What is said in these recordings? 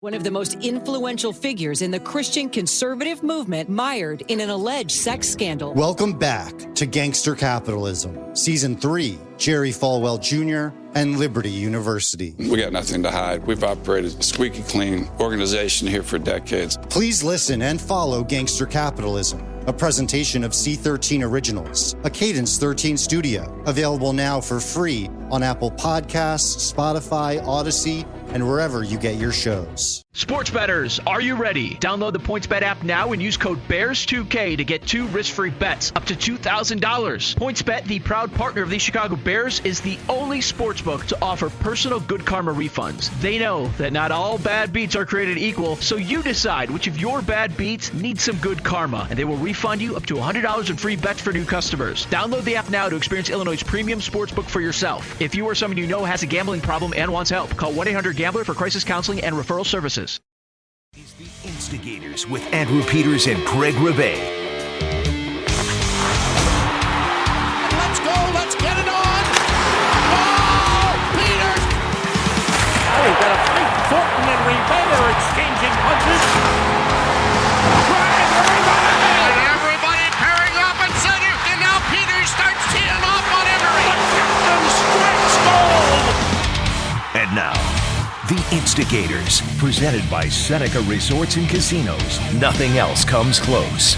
One of the most influential figures in the Christian conservative movement mired in an alleged sex scandal. Welcome back to Gangster Capitalism, Season 3, Jerry Falwell Jr. and Liberty University. We got nothing to hide. We've operated a squeaky clean organization here for decades. Please listen and follow Gangster Capitalism, a presentation of C13 Originals, a Cadence 13 studio, available now for free on Apple Podcasts, Spotify, Odyssey, and wherever you get your shows. Sports bettors, are you ready? Download the PointsBet app now and use code BEARS2K to get 2 risk-free bets up to $2,000. PointsBet, the proud partner of the Chicago Bears, is the only sportsbook to offer personal good karma refunds. They know that not all bad beats are created equal, so you decide which of your bad beats need some good karma, and they will refund you up to $100 in free bets for new customers. Download the app now to experience Illinois' premium sportsbook for yourself. If you or someone you know has a gambling problem and wants help, call 1-800-GAMBLER for crisis counseling and referral services. Is the Instigators with Andrew Peters and Craig Rebay. Let's go, let's get it on! Oh, Peters! Oh, he got a fight. Thornton and Rebay are exchanging punches. And everybody pairing up in center, and now Peters starts teeing off on Emery. The captain strikes gold! And now, The Instigators, presented by Seneca Resorts and Casinos. Nothing else comes close.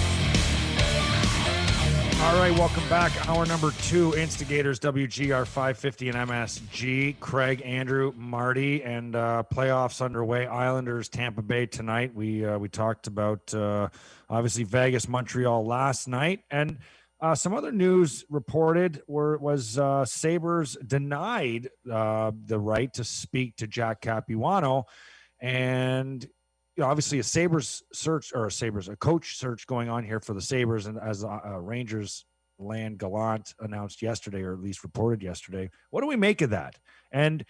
All right, welcome back. Hour number 2, Instigators, WGR 550 and MSG. Craig, Andrew, Marty, and playoffs underway. Islanders, Tampa Bay tonight. We talked about, obviously, Vegas, Montreal last night. And some other news reported was Sabres denied the right to speak to Jack Capuano. And obviously a coach search going on here for the Sabres, and as Rangers land Gallant announced yesterday, or at least reported yesterday. What do we make of that? And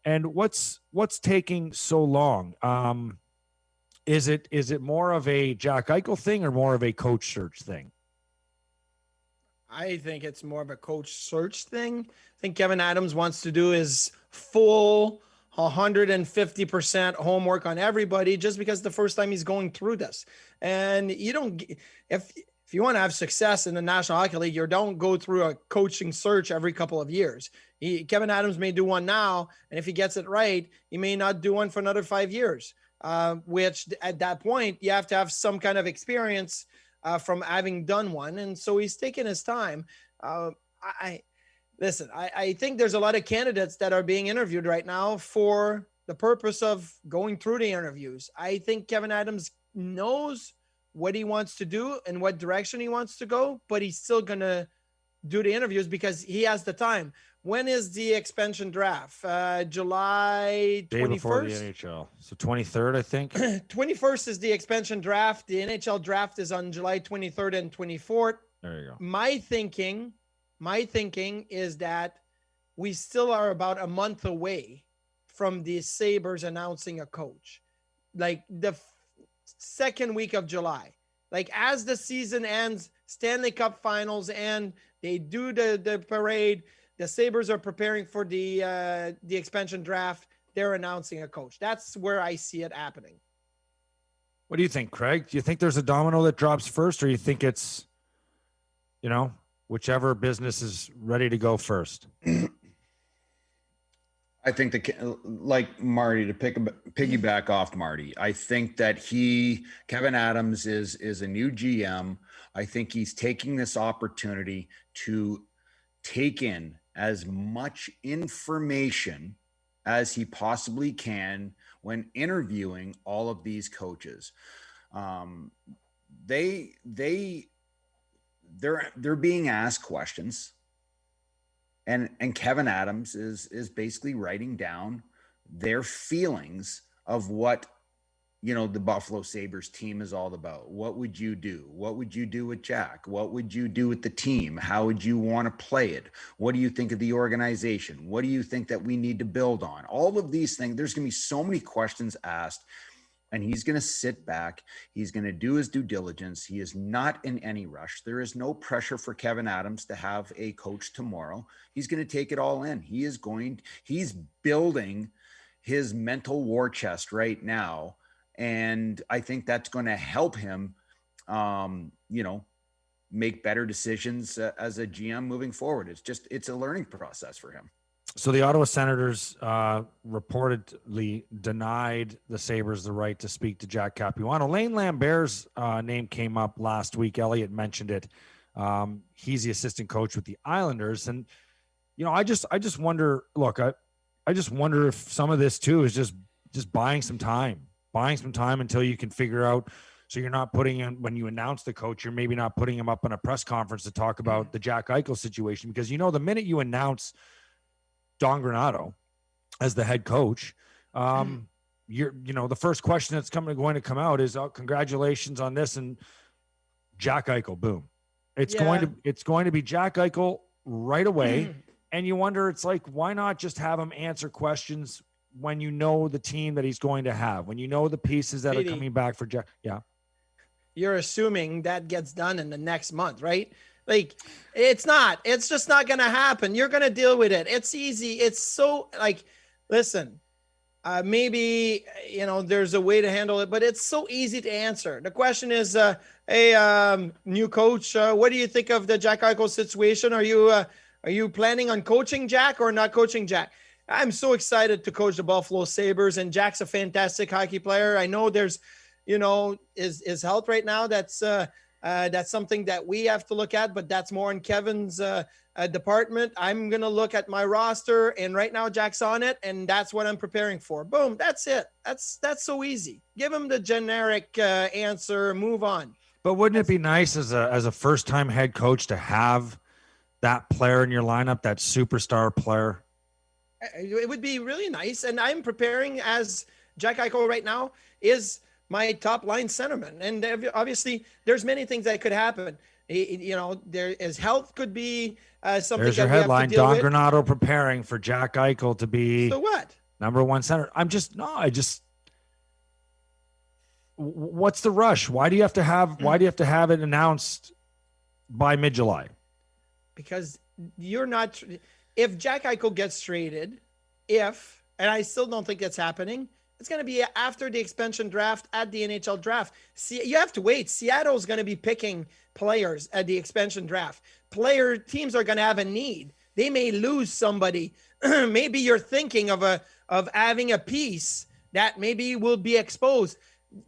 what's taking so long? Is it more of a Jack Eichel thing or more of a coach search thing? I think it's more of a coach search thing. I think Kevin Adams wants to do his full 150% homework on everybody, just because the first time he's going through this. And you don't, if you want to have success in the National Hockey League, you don't go through a coaching search every couple of years. Kevin Adams may do one now, and if he gets it right, he may not do one for another 5 years, which at that point, you have to have some kind of experience from having done one. And so he's taking his time. I think there's a lot of candidates that are being interviewed right now for the purpose of going through the interviews. I think Kevin Adams knows what he wants to do and what direction he wants to go, but he's still going to do the interviews because he has the time. When is the expansion draft? July 21st? Day before the NHL. So 23rd, I think. 21st is the expansion draft. The NHL draft is on July 23rd and 24th. There you go. My thinking is that we still are about a month away from the Sabres announcing a coach. Like the second week of July. Like as the season ends, Stanley Cup finals, and they do the parade, the Sabres are preparing for the expansion draft. They're announcing a coach. That's where I see it happening. What do you think, Craig? Do you think there's a domino that drops first, or you think it's, whichever business is ready to go first? I think like Marty, to piggyback off Marty, I think that Kevin Adams is a new GM. I think he's taking this opportunity to take in as much information as he possibly can when interviewing all of these coaches. They're being asked questions, and Kevin Adams is basically writing down their feelings of what the Buffalo Sabres team is all about. What would you do? What would you do with Jack? What would you do with the team? How would you want to play it? What do you think of the organization? What do you think that we need to build on? All of these things, there's going to be so many questions asked, and he's going to sit back. He's going to do his due diligence. He is not in any rush. There is no pressure for Kevin Adams to have a coach tomorrow. He's going to take it all in. He's building his mental war chest right now. And I think that's going to help him, make better decisions as a GM moving forward. It's a learning process for him. So the Ottawa Senators reportedly denied the Sabres the right to speak to Jack Capuano. Lane Lambert's name came up last week. Elliot mentioned it. He's the assistant coach with the Islanders. And, I just wonder, look, I just wonder if some of this too is just buying some time until you can figure out. So you're not putting in, when you announce the coach, you're maybe not putting him up in a press conference to talk about the Jack Eichel situation, because, the minute you announce Don Granato as the head coach, the first question that's going to come out is, congratulations on this. And Jack Eichel, boom. It's going to be Jack Eichel right away. And you wonder, it's like, why not just have him answer questions when you know the team that he's going to have, when you know the pieces that are coming back for Jack? Yeah. You're assuming that gets done in the next month, right? Like, it's just not going to happen. You're going to deal with it. It's easy. It's so, like, listen, maybe, there's a way to handle it, but it's so easy to answer. The question is, hey, new coach, what do you think of the Jack Eichel situation? Are you planning on coaching Jack or not coaching Jack? I'm so excited to coach the Buffalo Sabres, and Jack's a fantastic hockey player. I know there's, his health right now. That's something that we have to look at, but that's more in Kevin's department. I'm going to look at my roster, and right now Jack's on it, and that's what I'm preparing for. Boom. That's it. That's so easy. Give him the generic answer, move on. But wouldn't it be nice as a first-time head coach to have that player in your lineup, that superstar player? It would be really nice. And I'm preparing as Jack Eichel right now is my top line centerman. And obviously there's many things that could happen. His health could be something. There's your headline, Don Granato preparing for Jack Eichel to be so what? Number one center. What's the rush? Why do you have to have it announced by mid-July? Because you're not, if Jack Eichel gets traded, and I still don't think that's happening, it's going to be after the expansion draft at the NHL draft. See, you have to wait. Seattle's going to be picking players at the expansion draft. Teams are going to have a need. They may lose somebody. Maybe you're thinking of having a piece that maybe will be exposed.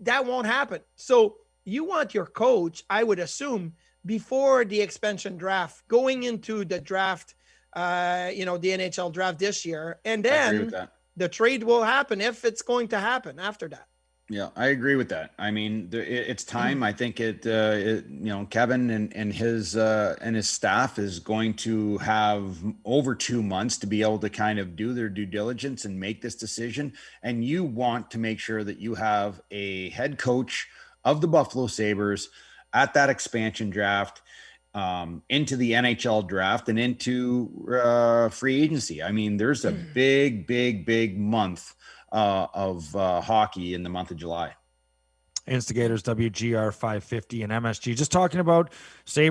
That won't happen. So you want your coach, I would assume, before the expansion draft, going into the draft, the NHL draft this year, and then the trade will happen if it's going to happen after that. Yeah, I agree with that. I mean, it's time. I think Kevin and his staff is going to have over 2 months to be able to kind of do their due diligence and make this decision. And you want to make sure that you have a head coach of the Buffalo Sabres at that expansion draft, into the NHL draft and into free agency. I mean, there's a big month of hockey in the month of July. Instigators, WGR 550 and MSG. Just talking about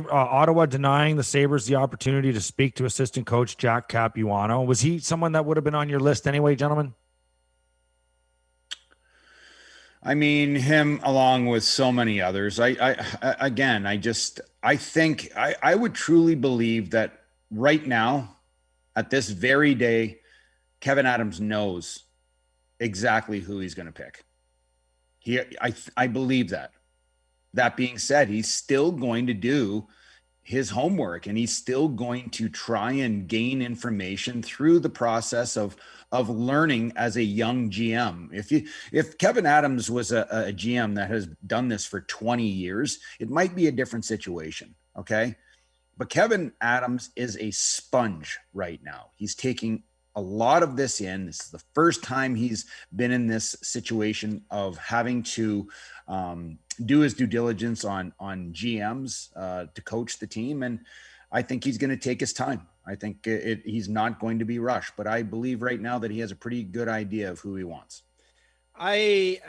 Ottawa denying the Sabres the opportunity to speak to assistant coach Jack Capuano. Was he someone that would have been on your list anyway, gentlemen? I mean, him along with so many others. I think I would truly believe that right now, at this very day, Kevin Adams knows exactly who he's going to pick. I believe that. That being said, he's still going to do his homework, and he's still going to try and gain information through the process of learning as a young GM. If Kevin Adams was a GM that has done this for 20 years, it might be a different situation. Okay. But Kevin Adams is a sponge right now. He's taking a lot of this in. This is the first time he's been in this situation of having to do his due diligence on GMs to coach the team. And I think he's going to take his time. I think he's not going to be rushed, but I believe right now that he has a pretty good idea of who he wants. I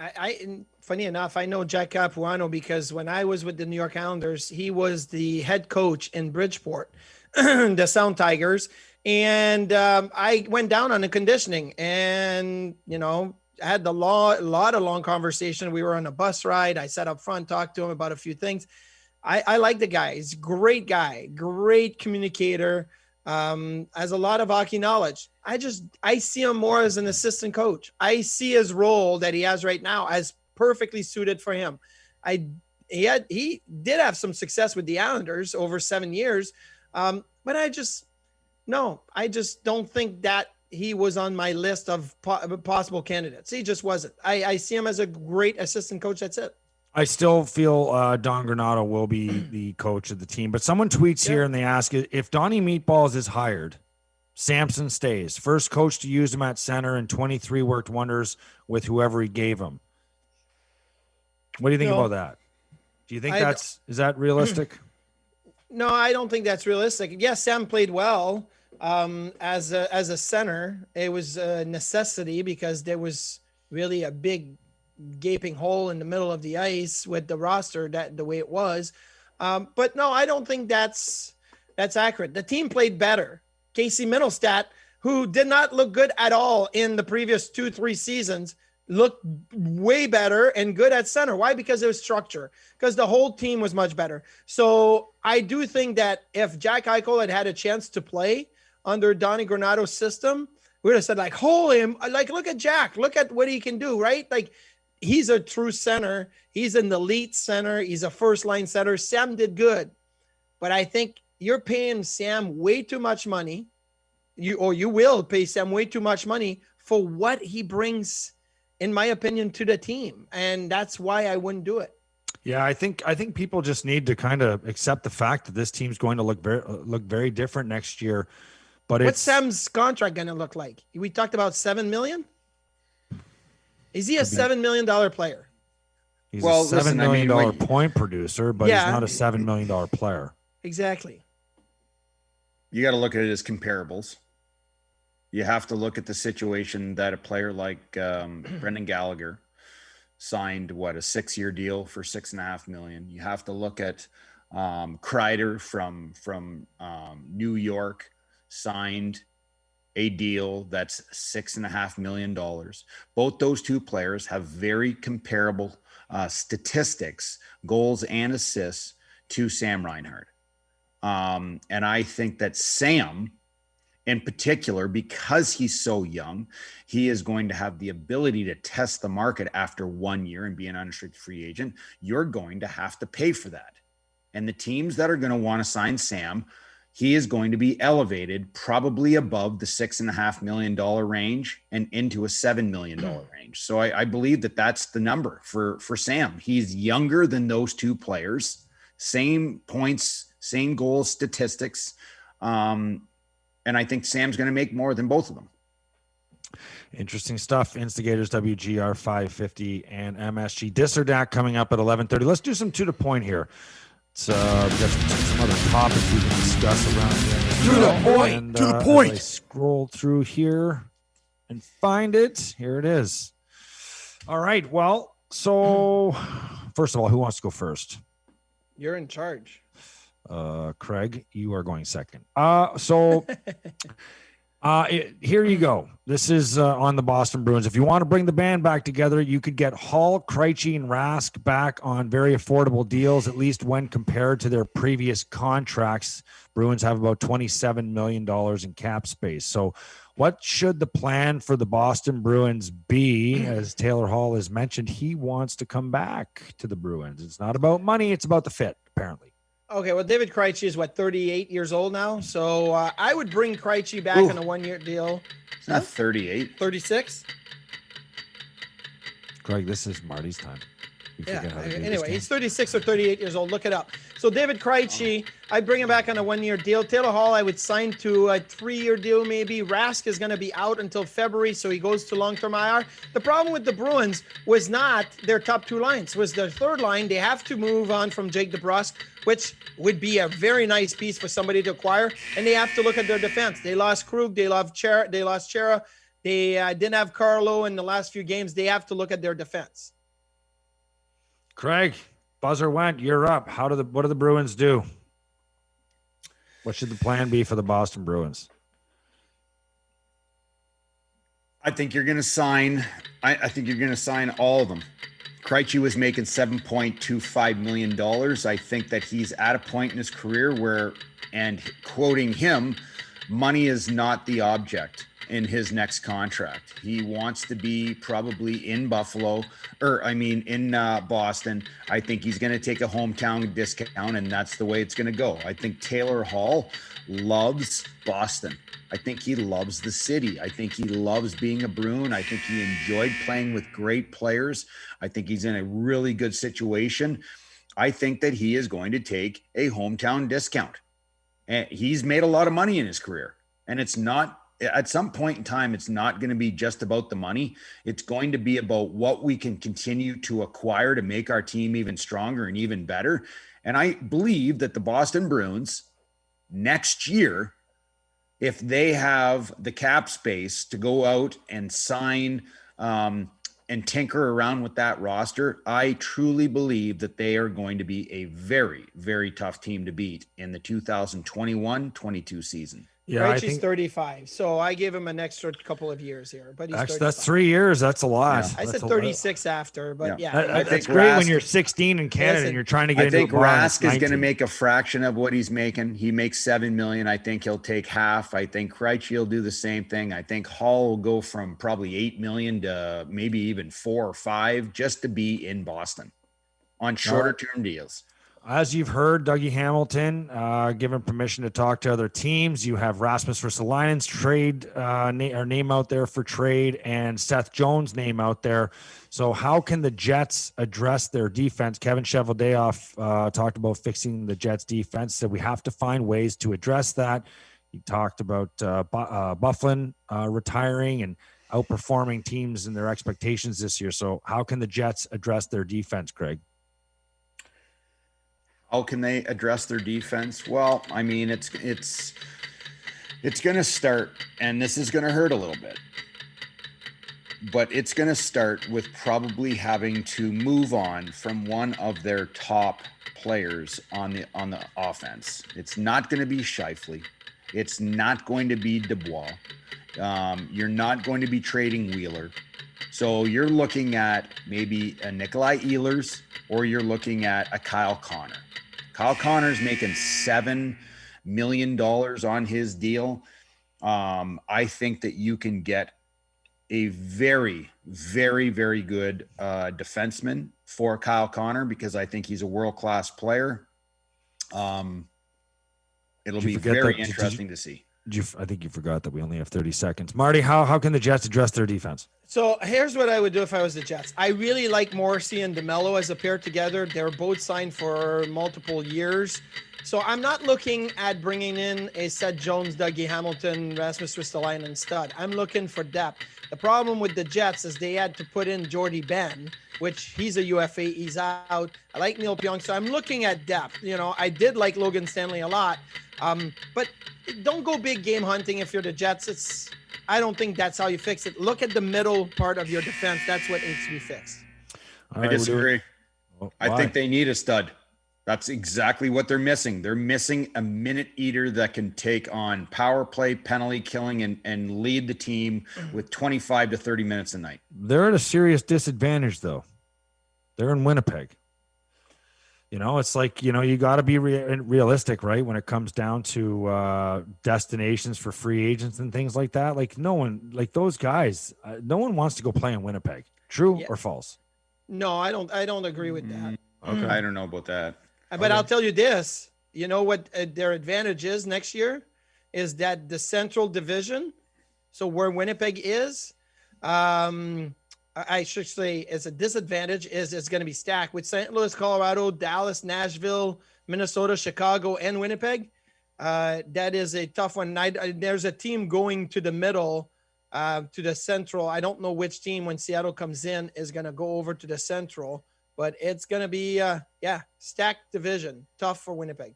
funny enough, I know Jack Capuano because when I was with the New York Islanders, he was the head coach in Bridgeport, the Sound Tigers. And I went down on the conditioning, and, I had a lot of long conversation. We were on a bus ride. I sat up front, talked to him about a few things. I like the guy. He's a great guy, great communicator, has a lot of hockey knowledge. I see him more as an assistant coach. I see his role that he has right now as perfectly suited for him. He did have some success with the Islanders over 7 years. But I just don't think that he was on my list of possible candidates. He just wasn't. I see him as a great assistant coach. That's it. I still feel Don Granato will be the coach of the team. But someone tweets here and they ask, if Donnie Meatballs is hired, Samson stays. First coach to use him at center, and 23 worked wonders with whoever he gave him. What do you think about that? Do you think is that realistic? No, I don't think that's realistic. Yes, Sam played well as a center. It was a necessity because there was really a big gaping hole in the middle of the ice with the roster the way it was. But no, I don't think that's accurate. The team played better. Casey Middlestat, who did not look good at all in the previous 2-3 seasons, looked way better and good at center. Why? Because it was structure, because the whole team was much better. So I do think that if Jack Eichel had a chance to play under Donnie Granato's system, we would have said, look at Jack, look at what he can do, right? Like, he's a true center. He's an elite center. He's a first line center. Sam did good, but I think you're paying Sam way too much money. You will pay Sam way too much money for what he brings, in my opinion, to the team. And that's why I wouldn't do it. Yeah, I think people just need to kind of accept the fact that this team's going to look very different next year. But what's Sam's contract going to look like? We talked about $7 million. Is he a $7 million player? He's a $7 million point producer, but he's not a $7 million player. Exactly. You got to look at it as comparables. You have to look at the situation that a player like Brendan Gallagher signed, a 6-year deal for $6.5 million. You have to look at Kreider from New York, signed a deal that's $6.5 million. Both those two players have very comparable statistics, goals and assists to Sam Reinhart. And I think that Sam, in particular, because he's so young, he is going to have the ability to test the market after 1 year and be an unrestricted free agent. You're going to have to pay for that. And the teams that are going to want to sign Sam, he is going to be elevated probably above the $6.5 million range and into a $7 million range. So I believe that that's the number for Sam. He's younger than those two players, same points, same goals, statistics. And I think Sam's going to make more than both of them. Interesting stuff. Instigators, WGR 550 and MSG. Dis or Dat coming up at 11:30. Let's do some to the point here. We got some other topics we can discuss around here. To the point. And, to the point. I scroll through here and find it. Here it is. All right. Well, so first of all, who wants to go first? You're in charge. Craig, you are going second. Here you go. This is on the Boston Bruins. If you want to bring the band back together, you could get Hall, Krejci, and Rask back on very affordable deals, at least when compared to their previous contracts. Bruins have about $27 million in cap space. So what should the plan for the Boston Bruins be? As Taylor Hall has mentioned, he wants to come back to the Bruins. It's not about money. It's about the fit, apparently. Okay, well, David Krejci is 38 years old now. So I would bring Krejci back on a 1-year deal. It's not 38. 36? Craig, this is Marty's time. Anyway, he's 36 or 38 years old. Look it up. So David Krejci, I'd bring him back on a 1-year deal. Taylor Hall, I would sign to a 3-year deal maybe. Rask is going to be out until February, so he goes to long-term IR. The problem with the Bruins was not their top two lines, was their third line. They have to move on from Jake DeBrusk, which would be a very nice piece for somebody to acquire. And they have to look at their defense. They lost Krug. They lost Chera. They didn't have Carlo in the last few games. They have to look at their defense. Craig, buzzer went. You're up. What do the Bruins do? What should the plan be for the Boston Bruins? I think you're going to sign. I think you're going to sign all of them. Krejci was making $7.25 million. I think that he's at a point in his career where, and quoting him, money is not the object in his next contract. He wants to be probably in Boston. I think he's going to take a hometown discount, and that's the way it's going to go. I think Taylor Hall loves Boston. I think he loves the city. I think he loves being a Bruin. I think he enjoyed playing with great players. I think he's in a really good situation. I think that he is going to take a hometown discount. And he's made a lot of money in his career. And it's not, at some point in time, it's not going to be just about the money. It's going to be about what we can continue to acquire to make our team even stronger and even better. And I believe that the Boston Bruins next year, if they have the cap space to go out and sign and tinker around with that roster, I truly believe that they are going to be a very, very tough team to beat in the 2021-22 season. Yeah, he's 35, so I gave him an extra couple of years here. But he's actually, that's 3 years. That's a lot. Yeah. I said 36 after, but I think great when you're 16 in Canada and you're trying to get. I think Rask is going to make a fraction of what he's making. He makes $7 million. I think he'll take half. I think Krejci will do the same thing. I think Hall will go from probably $8 million to maybe even 4 or 5 just to be in Boston on shorter term deals. As you've heard, Dougie Hamilton given permission to talk to other teams. You have Rasmus Ristolainen's trade name out there for trade, and Seth Jones' name out there. So how can the Jets address their defense? Kevin Cheveldayoff talked about fixing the Jets' defense. Said we have to find ways to address that. He talked about Byfuglien retiring and outperforming teams in their expectations this year. So how can the Jets address their defense, Craig? How can they address their defense? Well, I mean, it's going to start, and this is going to hurt a little bit, but it's going to start with probably having to move on from one of their top players on the offense. It's not going to be Scheifele. It's not going to be Dubois. You're not going to be trading Wheeler. So you're looking at maybe a Nikolai Ehlers, or you're looking at a Kyle Connor. Kyle Connor's making $7 million on his deal. I think that you can get a very, very, very good defenseman for Kyle Connor, because I think he's a world-class player. It'll be very interesting to see. I think you forgot that we only have 30 seconds. Marty, how can the Jets address their defense? So here's what I would do if I was the Jets. I really like Morrissey and DeMello as a pair together. They're both signed for multiple years. So I'm not looking at bringing in a Seth Jones, Dougie Hamilton, Rasmus Ristolainen stud. I'm looking for depth. The problem with the Jets is they had to put in Jordy Ben, which he's a UFA. He's out. I like Neil Pionk. So I'm looking at depth. You know, I did like Logan Stanley a lot. But don't go big game hunting if you're the Jets. I don't think that's how you fix it. Look at the middle part of your defense. That's what needs to be fixed. I disagree. I think they need a stud. That's exactly what they're missing. They're missing a minute eater that can take on power play, penalty killing, and lead the team with 25 to 30 minutes a night. They're at a serious disadvantage, though. They're in Winnipeg. You know, it's like, you know, you got to be realistic, right? When it comes down to destinations for free agents and things like that. Like no one, like those guys, no one wants to go play in Winnipeg. True or false? No, I don't agree with that. Okay. I don't know about that. But I'll tell you this, you know what their advantage is next year is that the Central Division, so where Winnipeg is, I should say is a disadvantage is it's going to be stacked with St. Louis, Colorado, Dallas, Nashville, Minnesota, Chicago, and Winnipeg. That is a tough one. There's a team going to the middle, to the Central. I don't know which team when Seattle comes in is going to go over to the Central. But it's going to be, stacked division. Tough for Winnipeg.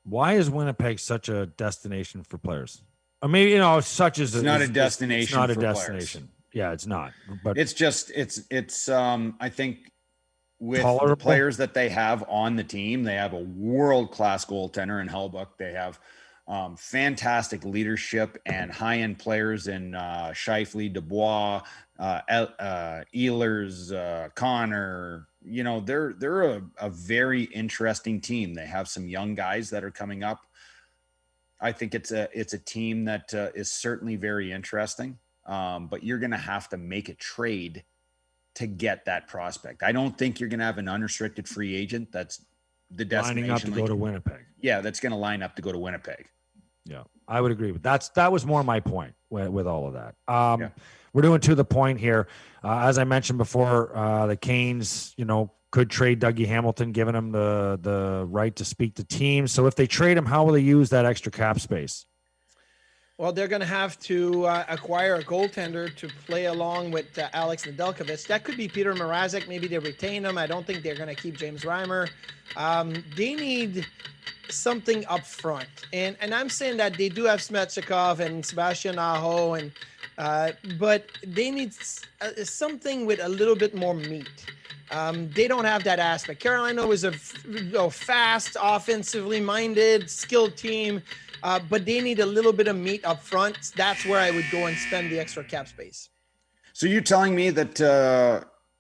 Why is Winnipeg such a destination for players? I mean, you know, such as it's not a destination. It's not a for destination. Players. Yeah, it's not. But it's just, it's. I think with the players that they have on the team, they have a world-class goaltender in Hellbuck. They have Fantastic leadership and high-end players in Scheifele, Dubois, Ehlers, Connor. You know, they're a very interesting team. They have some young guys that are coming up. I think it's a team that is certainly very interesting. But you're going to have to make a trade to get that prospect. I don't think you're going to have an unrestricted free agent that's the destination lining up to go to Winnipeg. Yeah, that's going to line up to go to Winnipeg. Yeah, I would agree with that was more my point with all of that. We're doing to the point here. As I mentioned before, the Canes, could trade Dougie Hamilton, giving him the right to speak to teams. So if they trade him, how will they use that extra cap space? Well, they're going to have to acquire a goaltender to play along with Alex Nedeljkovic. That could be Peter Mrazek. Maybe they retain him. I don't think they're going to keep James Reimer. They need something up front. And I'm saying that they do have Svechnikov and Sebastian Aho, but they need something with a little bit more meat. They don't have that aspect. Carolina was a fast, offensively minded, skilled team. But they need a little bit of meat up front. That's where I would go and spend the extra cap space. So you're telling me that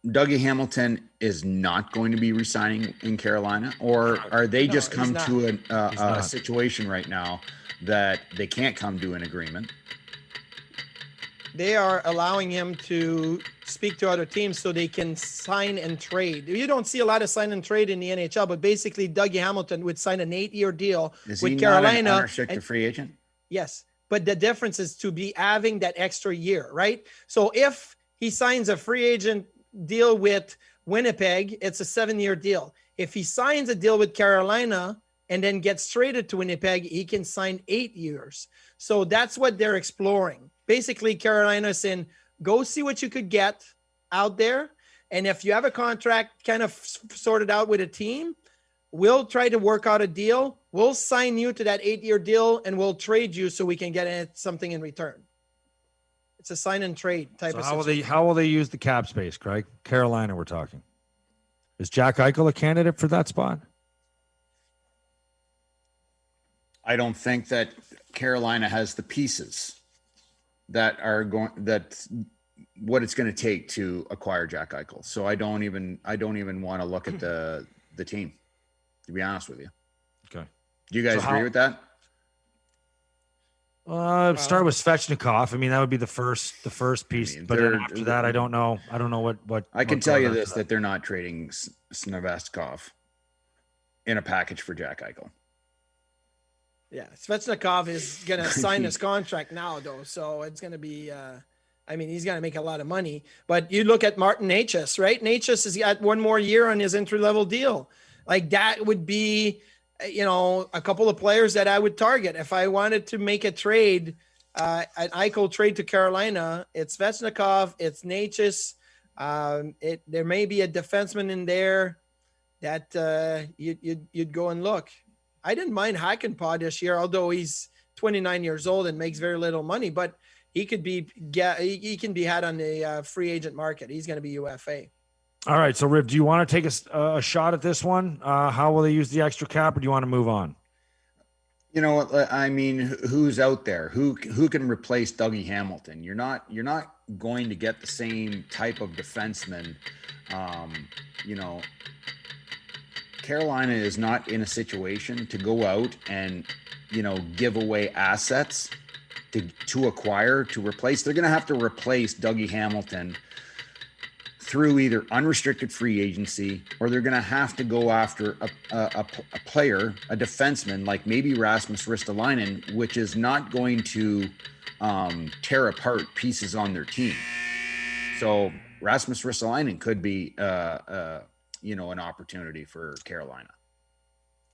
Dougie Hamilton is not going to be resigning in Carolina, or are they just come to a situation right now that they can't come to an agreement? They are allowing him to speak to other teams so they can sign and trade. You don't see a lot of sign and trade in the NHL, but basically Dougie Hamilton would sign an 8-year deal with Carolina. Not an unrestricted free agent? Yes, but the difference is to be having that extra year, right? So if he signs a free agent deal with Winnipeg, it's a 7-year deal. If he signs a deal with Carolina and then gets traded to Winnipeg, he can sign 8 years. So that's what they're exploring. Basically, Carolina saying, go see what you could get out there. And if you have a contract kind of sorted out with a team, we'll try to work out a deal. We'll sign you to that 8-year deal and we'll trade you so we can get something in return. It's a sign and trade type of situation. How will they use the cap space, Craig? Carolina, we're talking. Is Jack Eichel a candidate for that spot? I don't think that Carolina has the pieces that are going, that's what it's going to take to acquire Jack Eichel. So I don't even want to look at the team, to be honest with you. Okay. Do you guys agree with that? Start with Svechnikov. I mean, that would be the first piece, but then after that, I don't know what I can tell you this, that they're not trading Svechnikov in a package for Jack Eichel. Yeah, Svechnikov is going to sign his contract now, though. So it's going to be, he's going to make a lot of money. But you look at Martin Necas, right? Necas has got one more year on his entry-level deal. Like that would be, a couple of players that I would target. If I wanted to make a trade, an Eichel trade to Carolina, it's Svechnikov, it's Necas. There may be a defenseman in there that you'd go and look. I didn't mind Hakanpää this year, although he's 29 years old and makes very little money, but he can be had on the free agent market. He's going to be UFA. All right. So Riv, do you want to take a shot at this one? How will they use the extra cap, or do you want to move on? Who's out there? Who can replace Dougie Hamilton? You're not going to get the same type of defenseman. Carolina is not in a situation to go out and, give away assets to acquire, to replace. They're going to have to replace Dougie Hamilton through either unrestricted free agency, or they're going to have to go after a player, a defenseman, like maybe Rasmus Ristolainen, which is not going to tear apart pieces on their team. So Rasmus Ristolainen could be an opportunity for Carolina.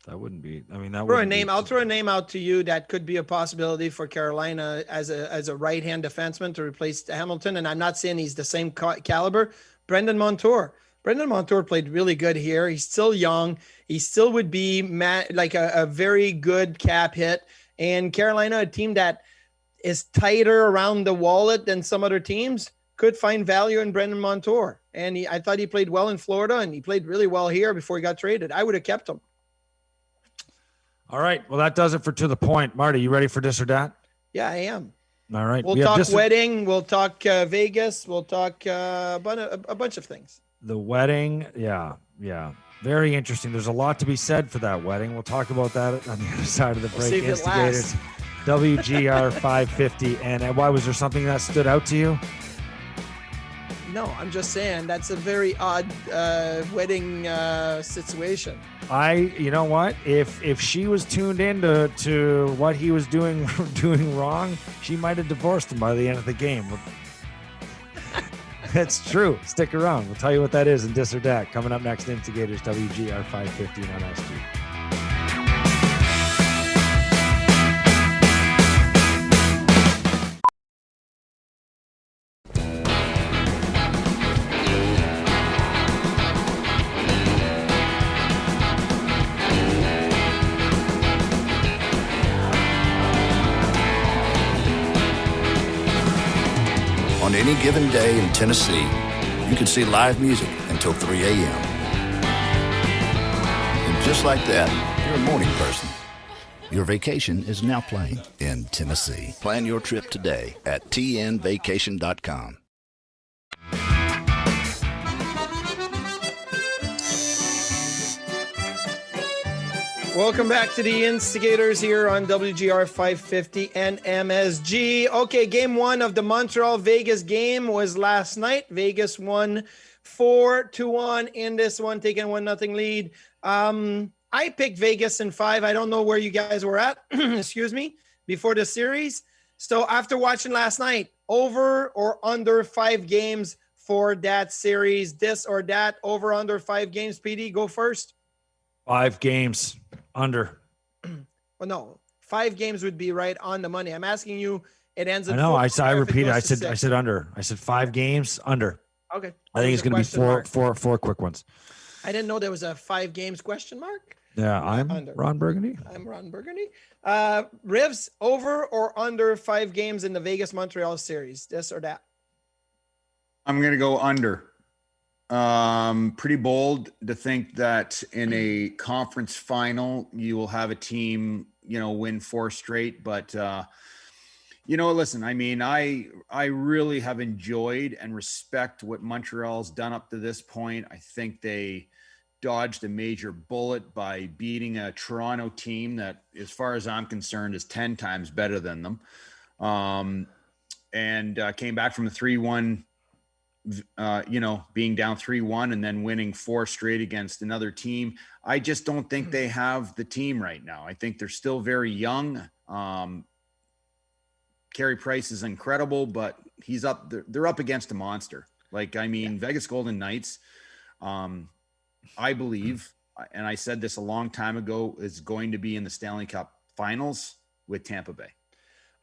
That wouldn't be. I'll throw a name out to you that could be a possibility for Carolina as a right-hand defenseman to replace Hamilton. And I'm not saying he's the same caliber. Brendan Montour. Brendan Montour played really good here. He's still young. He still would be like a very good cap hit. And Carolina, a team that is tighter around the wallet than some other teams, could find value in Brendan Montour. And I thought he played well in Florida, and he played really well here before he got traded. I would have kept him. All right. Well, that does it for To the Point. Marty, you ready for this or that? Yeah, I am. All right. We'll talk wedding. We'll talk Vegas. We'll talk a bunch of things. The wedding. Yeah. Very interesting. There's a lot to be said for that wedding. We'll talk about that on the other side of the break. See if it lasts. WGR 550. And why, was there something that stood out to you? No, I'm just saying that's a very odd wedding situation. You know what? If she was tuned in to what he was doing wrong, she might have divorced him by the end of the game. That's true. Stick around. We'll tell you what that is in Dis or Dat. Coming up next, Instigators WGR 550 and MSG. On any given day in Tennessee, you can see live music until 3 a.m. And just like that, you're a morning person. Your vacation is now playing in Tennessee. Plan your trip today at tnvacation.com. Welcome back to the Instigators here on WGR 550 and MSG. Okay, game one of the Montreal-Vegas game was last night. Vegas won 4-1 in this one, taking 1-0 lead. I picked Vegas in 5. I don't know where you guys were at, excuse me, before the series. So after watching last night, over or under 5 games for that series, this or that, over under 5 games. PD, go first. 5 games. Under. Well, no, 5 games would be right on the money. I'm asking you, it ends in. I know. I repeated. I said under. I said 5 games under. Okay. I think it's going to be four quick ones. I didn't know there was a 5 games question mark. Yeah, I'm under. Ron Burgundy. I'm Ron Burgundy. Rivs, over or under 5 games in the Vegas Montreal series, this or that? I'm going to go under. Pretty bold to think that in a conference final, you will have a team, win 4 straight. But, listen, I mean, I really have enjoyed and respect what Montreal's done up to this point. I think they dodged a major bullet by beating a Toronto team that, as far as I'm concerned, is 10 times better than them. And came back from a 3-1, being down 3-1 and then winning 4 straight against another team. I just don't think they have the team right now. I think they're still very young. Carey Price is incredible, but they're up against a monster. Vegas Golden Knights, I believe, and I said this a long time ago, is going to be in the Stanley Cup Finals with Tampa Bay.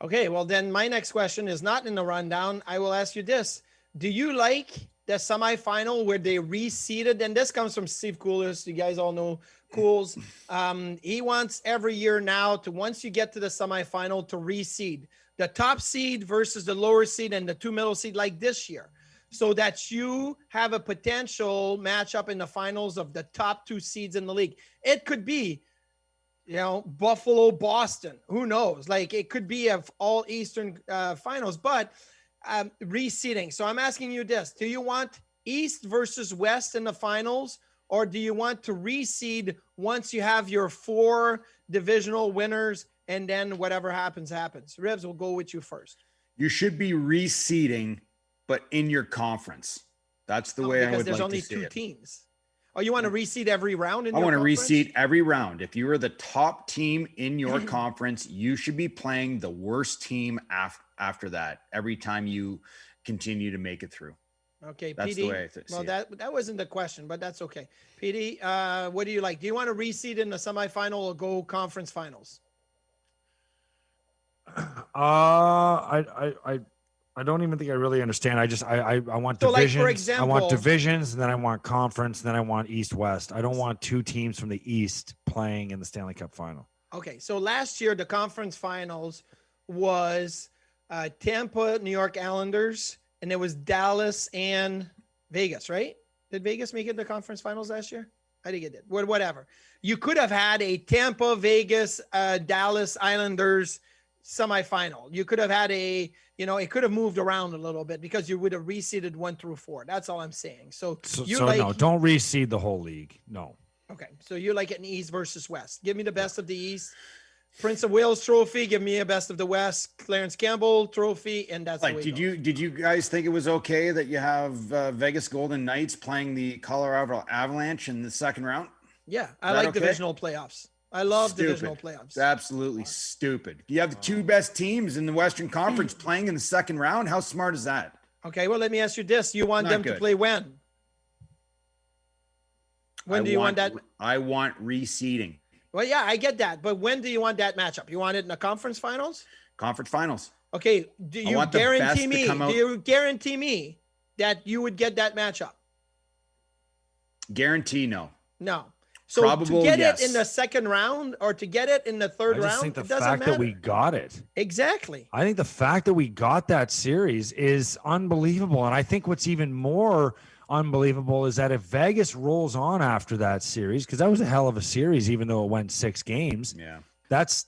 Okay, well, then my next question is not in the rundown. I will ask you this. Do you like the semifinal where they reseeded? And this comes from Steve Koulis. You guys all know Koulis. He wants every year now to, once you get to the semifinal, to reseed the top seed versus the lower seed and the 2 middle seed like this year, so that you have a potential matchup in the finals of the top 2 seeds in the league. It could be, Buffalo, Boston, who knows? It could be of all Eastern finals, but reseeding. So I'm asking you this. Do you want East versus West in the finals, or do you want to reseed once you have your 4 divisional winners and then whatever happens, happens? Rivs, we'll go with you first. You should be reseeding, but in your conference. That's the way I would like to see it. Because there's only 2 teams. Oh, you want to reseed every round? I want to reseed every round. If you are the top team in your conference, you should be playing the worst team after that every time you continue to make it through. Okay, that's PD, the way I see it. That wasn't the question, but that's okay. PD, what do you like? Do you want to reseed in the semifinal or go conference finals? I don't even think I really understand. I want divisions. So for example, I want divisions, and then I want conference, and then I want East-West. I don't want 2 teams from the East playing in the Stanley Cup final. Okay, so last year the conference finals was Tampa, New York Islanders, and it was Dallas and Vegas, right? Did Vegas make it to the conference finals last year? I think it did. Whatever. You could have had a Tampa, Vegas, Dallas Islanders semifinal. You could have had it could have moved around a little bit because you would have reseeded 1 through 4. That's all I'm saying. So no, don't reseed the whole league. No. Okay. So you like it in East versus West. Give me the best of the East. Prince of Wales trophy. Give me a best of the West. Clarence Campbell trophy. And that's like, did you guys think it was okay that you have Vegas Golden Knights playing the Colorado Avalanche in the second round? Yeah. I like divisional playoffs. I love divisional playoffs. It's absolutely stupid. You have the two best teams in the Western Conference playing in the second round. How smart is that? Okay, well, let me ask you this. You want them to play when? When do you want that? I want reseeding. Well, yeah, I get that. But when do you want that matchup? You want it in the conference finals? Conference finals. Okay, do you guarantee me that you would get that matchup? Guarantee no. No. So to get it in the second round or to get it in the third round, think the fact that we got it. Exactly. I think the fact that we got that series is unbelievable. And I think what's even more unbelievable is that if Vegas rolls on after that series, because that was a hell of a series, even though it went 6 games. Yeah. That's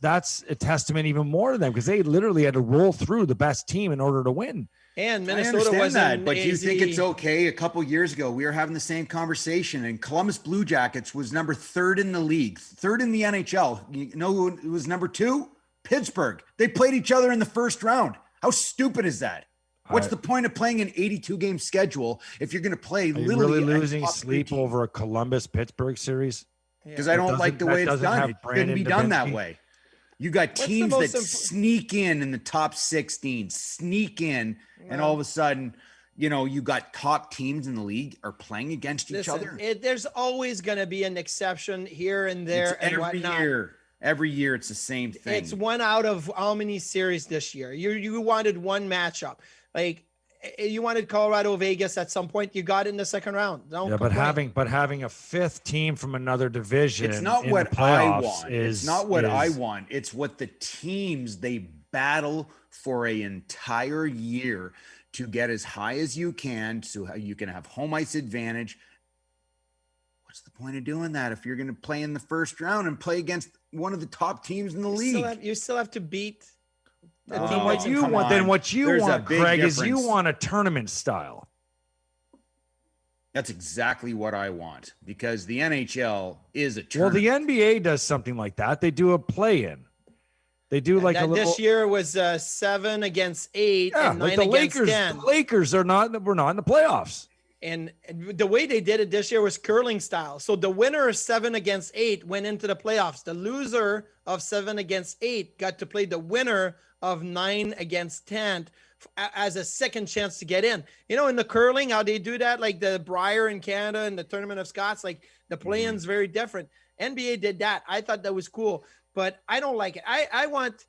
a testament even more to them because they literally had to roll through the best team in order to win. And Minnesota wasn't but do you think it's okay? A couple years ago, we were having the same conversation, and Columbus Blue Jackets was number 3rd in the league, 3rd in the NHL. You know who was number 2? Pittsburgh. They played each other in the first round. How stupid is that? What's the point of playing an 82-game schedule if you're going to play literally losing sleep over a Columbus-Pittsburgh series? Because I don't like the way it's done. It couldn't be done that way. You got teams that sneak in the top 16, and all of a sudden, you got top teams in the league are playing against each other. There's always going to be an exception here and there and whatnot. Every year, it's the same thing. It's one out of how many series this year? You wanted one matchup. Like, you wanted Colorado Vegas at some point. You got it in the second round. But having a 5th team from another division. It's not what I want. It's not what I want. It's what the teams they battle for an entire year to get as high as you can, so you can have home ice advantage. What's the point of doing that if you're going to play in the first round and play against one of the top teams in the league? You still have to beat. What you want, Craig, is you want a tournament style. That's exactly what I want because the NHL is a Well, tournament. the NBA does something like that. They do a play-in. They do like a little. This year was 7 against 8 and 9 against 10. The Lakers were not in the playoffs. And the way they did it this year was curling style. So the winner of 7 against 8 went into the playoffs. The loser of 7 against 8 got to play the winner of 9 against 10 as a second chance to get in. In the curling, how they do that, like the Brier in Canada and the Tournament of Scots, like the play-in's very different. NBA did that. I thought that was cool, but I don't like it. I want,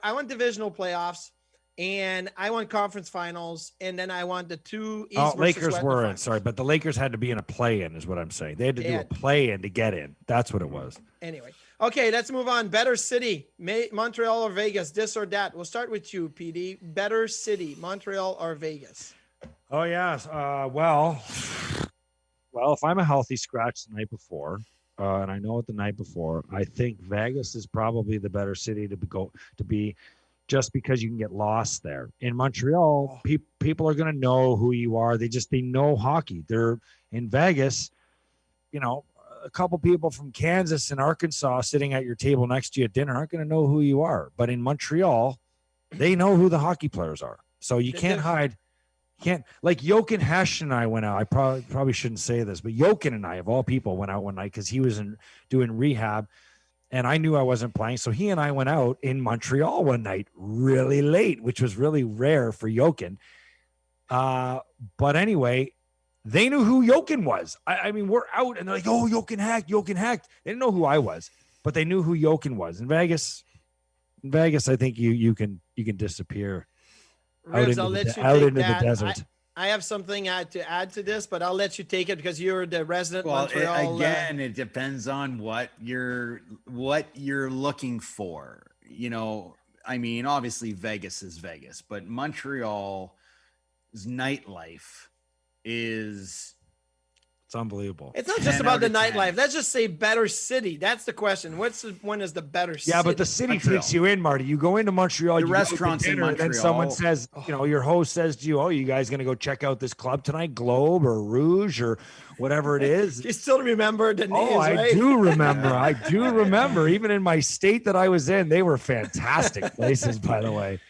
I want divisional playoffs. And I want conference finals, and then I want the 2 East versus Lakers West were in. Sorry, but the Lakers had to be in a play-in, is what I'm saying. They had to do a play-in to get in. That's what it was. Anyway, okay, let's move on. Better city, Montreal or Vegas? This or that? We'll start with you, PD. Better city, Montreal or Vegas? Oh yes. Well, if I'm a healthy scratch the night before, and I know it the night before, I think Vegas is probably the better city to be. Just because you can get lost there. In Montreal, people are going to know who you are. They know hockey. They're in Vegas, a couple people from Kansas and Arkansas sitting at your table next to you at dinner aren't going to know who you are. But in Montreal, they know who the hockey players are. So you can't hide. Like Jochen Hesch and I went out. I probably shouldn't say this, but Jochen and I, of all people, went out one night because he was doing rehab. And I knew I wasn't playing. So he and I went out in Montreal one night really late, which was really rare for Jochen. But anyway, they knew who Jochen was. I mean, we're out and they're like, oh, Jochen Hecht. They didn't know who I was, but they knew who Jochen was. In Vegas, I think you can disappear Ribs, out into the desert. I have something to add to this, but I'll let you take it because you're the resident Montreal. Again, it depends on what you're looking for. I mean, obviously Vegas is Vegas, but Montreal's nightlife is It's unbelievable. It's not just about the nightlife. Let's just say better city. That's the question. When is the better city? Yeah, but the city takes you in, Marty. You go into Montreal, the restaurants dinner, in Montreal. and then someone says, your host says to you, "Oh, you guys going to go check out this club tonight, Globe or Rouge or whatever it is." You still remember the names, I right? do remember. I do remember. Even in my state that I was in, they were fantastic places, by the way.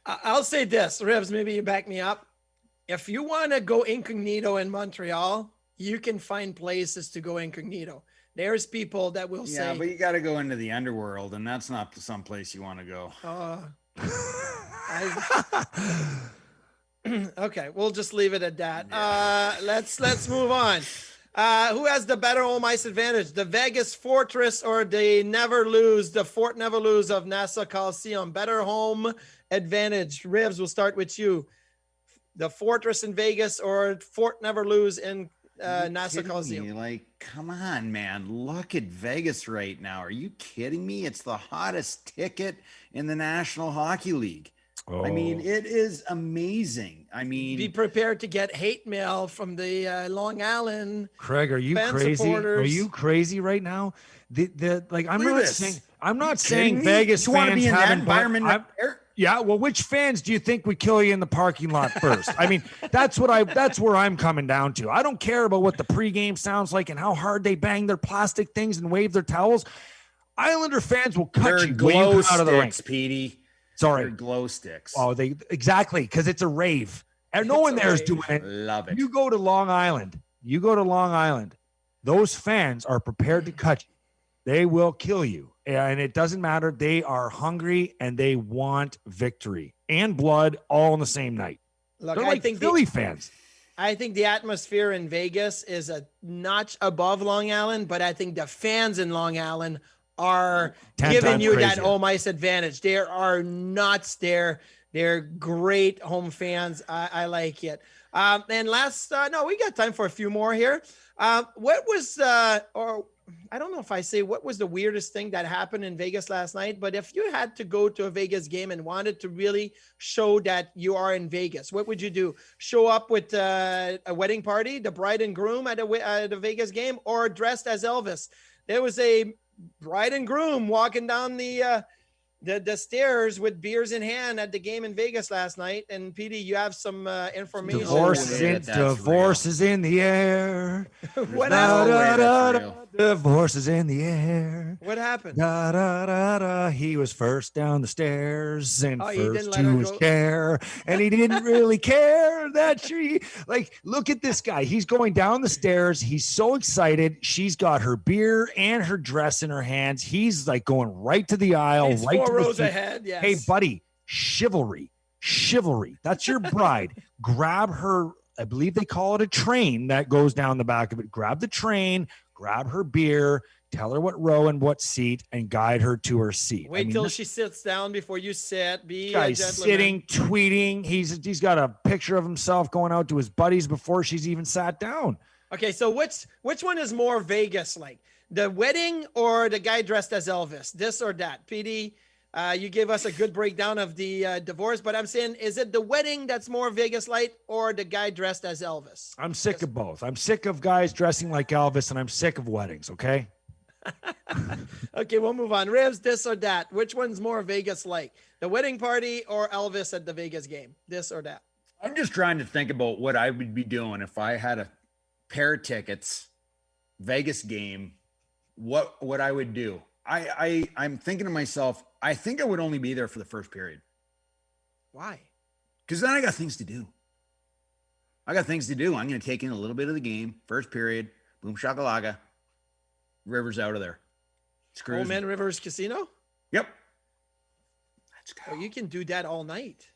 I'll say this, Rivs, maybe you back me up. If you want to go incognito in Montreal, you can find places to go incognito. There's people that will say, yeah, but you got to go into the underworld, and that's not some place you want to go. Okay, we'll just leave it at that. Let's move on. Who has the better home ice advantage, the Vegas Fortress or the Fort Never Lose of Nassau Coliseum? Better home advantage. Rivs, we'll start with you. The Fortress in Vegas or Fort Never Lose in Nassau Coliseum? Like, come on, man. Look at Vegas right now. Are you kidding me? It's the hottest ticket in the National Hockey League. I mean, it is amazing. I mean, be prepared to get hate mail from the Long Island. Craig, are you crazy? Supporters. Are you crazy right now? I'm not saying me? Vegas you want to fans be in that haven't environment right there? Yeah, well, which fans do you think would kill you in the parking lot first? I mean, that's where I'm coming down to. I don't care about what the pregame sounds like and how hard they bang their plastic things and wave their towels. Islander fans will cut you when you come out of the rink. Petey. Sorry. They're glow sticks. Oh, exactly, because it's a rave. And no one there is doing it. Love it. You go to Long Island. Those fans are prepared to cut you. They will kill you. And it doesn't matter. They are hungry and they want victory and blood all on the same night. Look, They're like Philly fans. I think the atmosphere in Vegas is a notch above Long Island, but I think the fans in Long Island are giving you that home ice advantage. They are nuts there. They're great home fans. I like it. And we got time for a few more here. What was, I don't know if I say what was the weirdest thing that happened in Vegas last night, but if you had to go to a Vegas game and wanted to really show that you are in Vegas, what would you do? Show up with a wedding party, the bride and groom at a Vegas game, or dressed as Elvis? There was a bride and groom walking down the stairs with beers in hand at the game in Vegas last night. And Petey, you have some information. Divorce is in the air. What happened? Divorce is in the air. What happened? He was first down the stairs and first to his chair, and he didn't really care that she look at this guy. He's going down the stairs. He's so excited. She's got her beer and her dress in her hands. He's like going right to the aisle, He's right 4 to rows the ahead. Yes. Hey, buddy, chivalry. That's your bride. Grab her. I believe they call it a train that goes down the back of it. Grab the train, grab her beer, tell her what row and what seat, and guide her to her seat. Wait till she sits down before you sit. Be guy's a gentleman. sitting, tweeting. He's got a picture of himself going out to his buddies before she's even sat down. Okay, so which one is more Vegas like? The wedding or the guy dressed as Elvis? This or that? PD, you gave us a good breakdown of the divorce, but I'm saying, is it the wedding that's more Vegas light or the guy dressed as Elvis? I'm sick of both. I'm sick of guys dressing like Elvis, and I'm sick of weddings, okay? Okay, we'll move on. Rivs, this or that? Which one's more Vegas like? The wedding party or Elvis at the Vegas game? This or that? I'm just trying to think about what I would be doing if I had a pair of tickets, Vegas game, what I would do. I'm thinking to myself, I think I would only be there for the first period. Why? Because then I got things to do. I'm going to take in a little bit of the game, first period, boom shakalaka, Rivers out of there. Old Rivers Casino? Yep. Let's go. Oh, you can do that all night.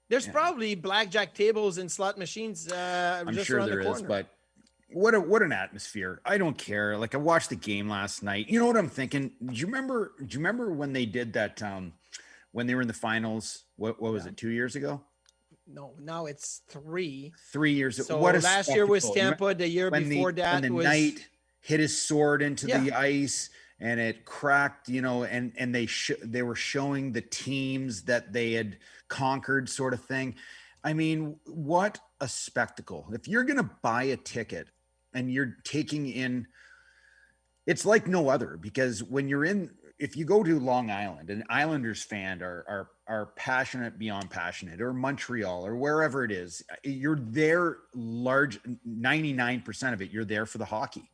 There's probably blackjack tables and slot machines. I'm sure there is, but what an atmosphere. I don't care. Like, I watched the game last night. You know what I'm thinking? Do you remember when they did that, when they were in the finals? What was it, 2 years ago? No, now it's 3. 3 years. So last year was Tampa. The year before that was Knight hit his sword into the ice and it cracked, and they were showing the teams that they had conquered, sort of thing. I mean, what a spectacle. If you're going to buy a ticket and you're taking in, it's like no other, because if you go to Long Island, an Islanders fan are passionate beyond passionate, or Montreal or wherever it is, you're there 99% of it, you're there for the hockey.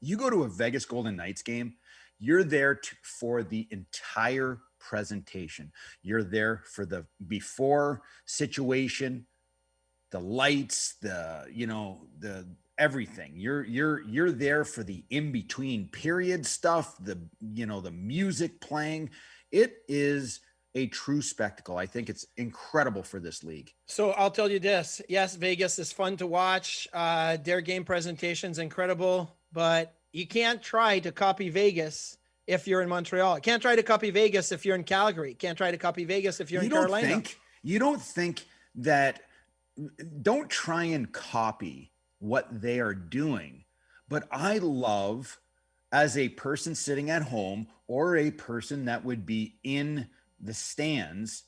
You go to a Vegas Golden Knights game, you're there for the entire presentation. You're there for the before situation, the lights, the everything. You're there for the in-between period stuff, the music playing. It is a true spectacle. I think it's incredible for this league. So I'll tell you this. Yes, Vegas is fun to watch. Their game presentation's incredible, but you can't try to copy Vegas if you're in Montreal. You can't try to copy Vegas if you're in Calgary. You can't try to copy Vegas if you're in Carolina. You don't think that, don't try and copy what they are doing. But I love, as a person sitting at home or a person that would be in the stands,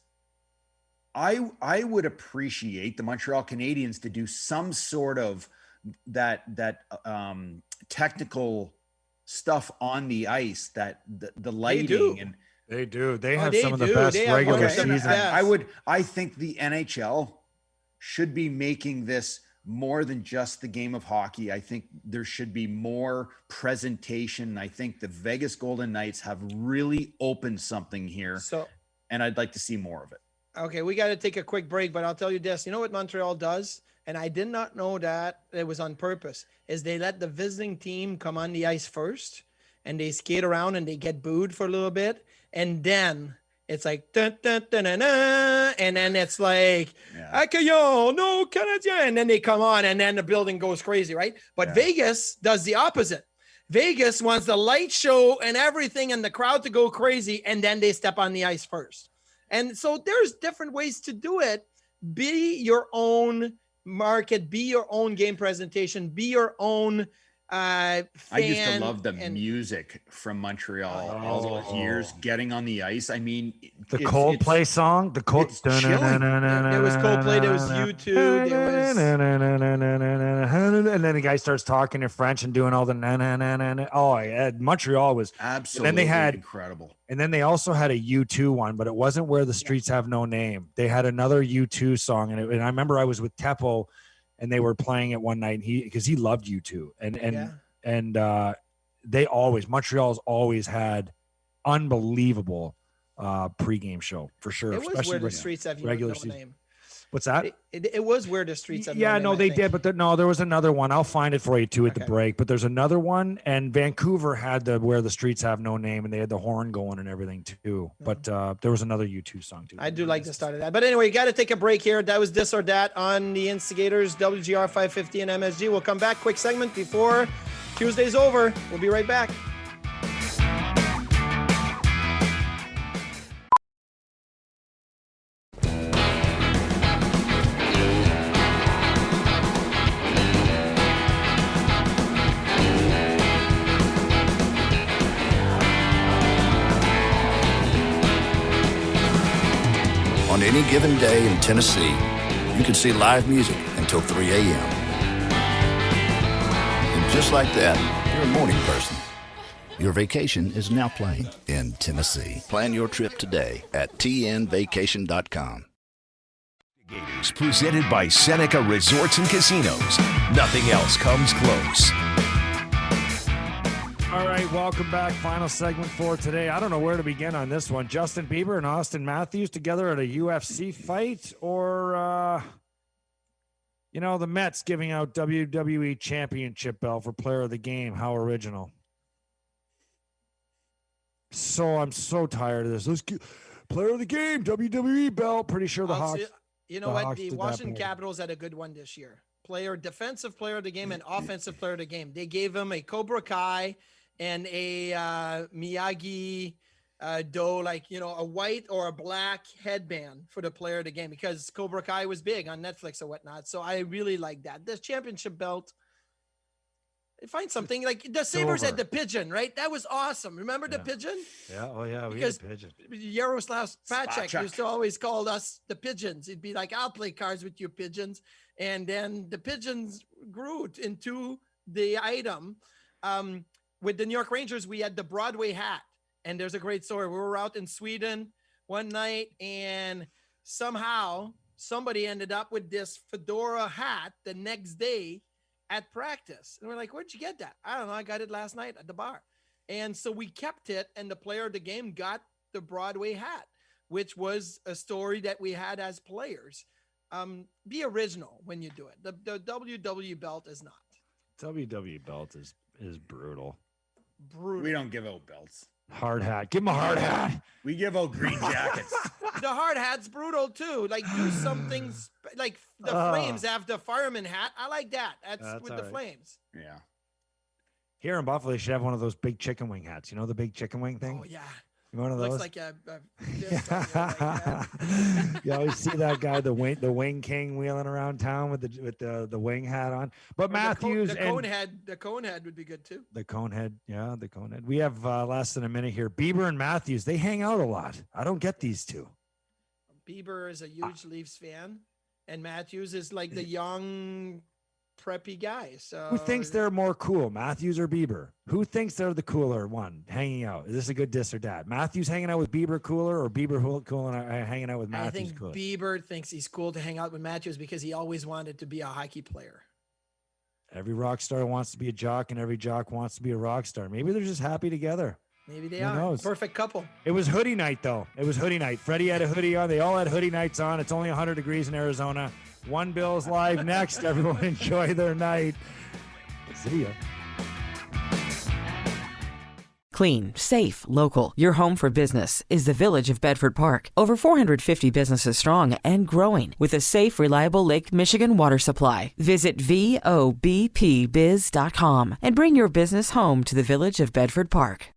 I would appreciate the Montreal Canadiens to do some sort of that technical stuff on the ice, that the lighting, and they do. They have some of the best regular season. I think the NHL should be making this more than just the game of hockey. I think there should be more presentation. I think the Vegas Golden Knights have really opened something here. And I'd like to see more of it. Okay, we got to take a quick break, but I'll tell you this. You know what Montreal does? And I did not know that it was on purpose, is they let the visiting team come on the ice first, and they skate around and they get booed for a little bit. And then it's like, dun, dun, dun, dun, dun, and then it's like, Accueillons, no Canadien. And then they come on, and then the building goes crazy, right? But Vegas does the opposite. Vegas wants the light show and everything and the crowd to go crazy, and then they step on the ice first. And so there's different ways to do it. Be your own market, be your own game presentation, be your own fan. I used to love the music from Montreal all those years, getting on the ice. I mean, the Coldplay song, there was Coldplay, there was U2, and then the guy starts talking in French and doing all the na. Oh, yeah, Montreal was absolutely and then they had incredible. And then they also had a U2 one, but it wasn't Where the Streets Have No Name. They had another U2 song, and I remember I was with Teppo, and they were playing it one night, because he loved U2, and Montreal's always had unbelievable pregame show for sure. It was especially Where the Streets Have No Name. What's that? It was Where the Streets Have No Name. Yeah, no, they did, but there was another one. I'll find it for you too at the break. But there's another one, and Vancouver had the Where the Streets Have No Name, and they had the horn going and everything too. But there was another U2 song too. I do like the start of that. But anyway, you got to take a break here. That was This or That on the Instigators, WGR 550 and MSG. We'll come back. Quick segment before Tuesday's over. We'll be right back. On any given day in Tennessee, you can see live music until 3 a.m. And just like that, you're a morning person. Your vacation is now playing in Tennessee. Plan your trip today at tnvacation.com. Gators, presented by Seneca Resorts and Casinos. Nothing else comes close. All right, welcome back. Final segment for today. I don't know where to begin on this one. Justin Bieber and Austin Matthews together at a UFC fight, or, the Mets giving out WWE Championship belt for Player of the Game. How original. I'm so tired of this. Let's get Player of the Game, WWE belt. Pretty sure the Hawks. The Washington Capitals had a good one this year. Defensive player of the game and offensive player of the game. They gave him a Cobra Kai and a Miyagi Do, a white or a black headband for the player of the game, because Cobra Kai was big on Netflix or whatnot. So I really like that. This championship belt, Find something like the Sabres had the pigeon, right? That was awesome. Remember the pigeon? Yeah. Oh yeah. Because we had a pigeon. Yaroslav Spacek used to always call us the pigeons. He'd be like, I'll play cards with you pigeons. And then the pigeons grew into the item. With the New York Rangers, we had the Broadway hat. And there's a great story. We were out in Sweden one night and somehow somebody ended up with this fedora hat the next day at practice. And we're like, where'd you get that? I don't know. I got it last night at the bar. And so we kept it, and the player of the game got the Broadway hat, which was a story that we had as players. Be original when you do it. The WW belt is not. WW belt is brutal. We don't give out belts. Hard hat. Give him a hard hat. We give out green jackets. The hard hat's brutal too. Like do some things like the Flames have the fireman hat. I like that. That's with the right. Flames. Yeah. Here in Buffalo, they should have one of those big chicken wing hats. You know the big chicken wing thing? Oh yeah. One of those. Looks like a you always see that guy, the wing king, wheeling around town with the wing hat on. But Matthews the cone head would be good too. The cone head, yeah, the cone head. We have less than a minute here. Bieber and Matthews, they hang out a lot. I don't get these two. Bieber is a huge Leafs fan, and Matthews is like the young preppy guy. So who thinks they're more cool, Matthews or Bieber? Who thinks they're the cooler one hanging out? Is this a good diss or dat? Matthews hanging out with Bieber cooler, or Bieber cool and hanging out with Matthews? I think cooler? Bieber thinks he's cool to hang out with Matthews because he always wanted to be a hockey player. Every rock star wants to be a jock, and every jock wants to be a rock star. Maybe they're just happy together. Maybe they are. Perfect couple. It was hoodie night, though. It was hoodie night. Freddie had a hoodie on. They all had hoodie nights on. It's only 100 degrees in Arizona. One Bill's live next. Everyone enjoy their night. See ya. Clean, safe, local. Your home for business is the Village of Bedford Park. Over 450 businesses strong and growing with a safe, reliable Lake Michigan water supply. Visit VOBPBiz.com and bring your business home to the Village of Bedford Park.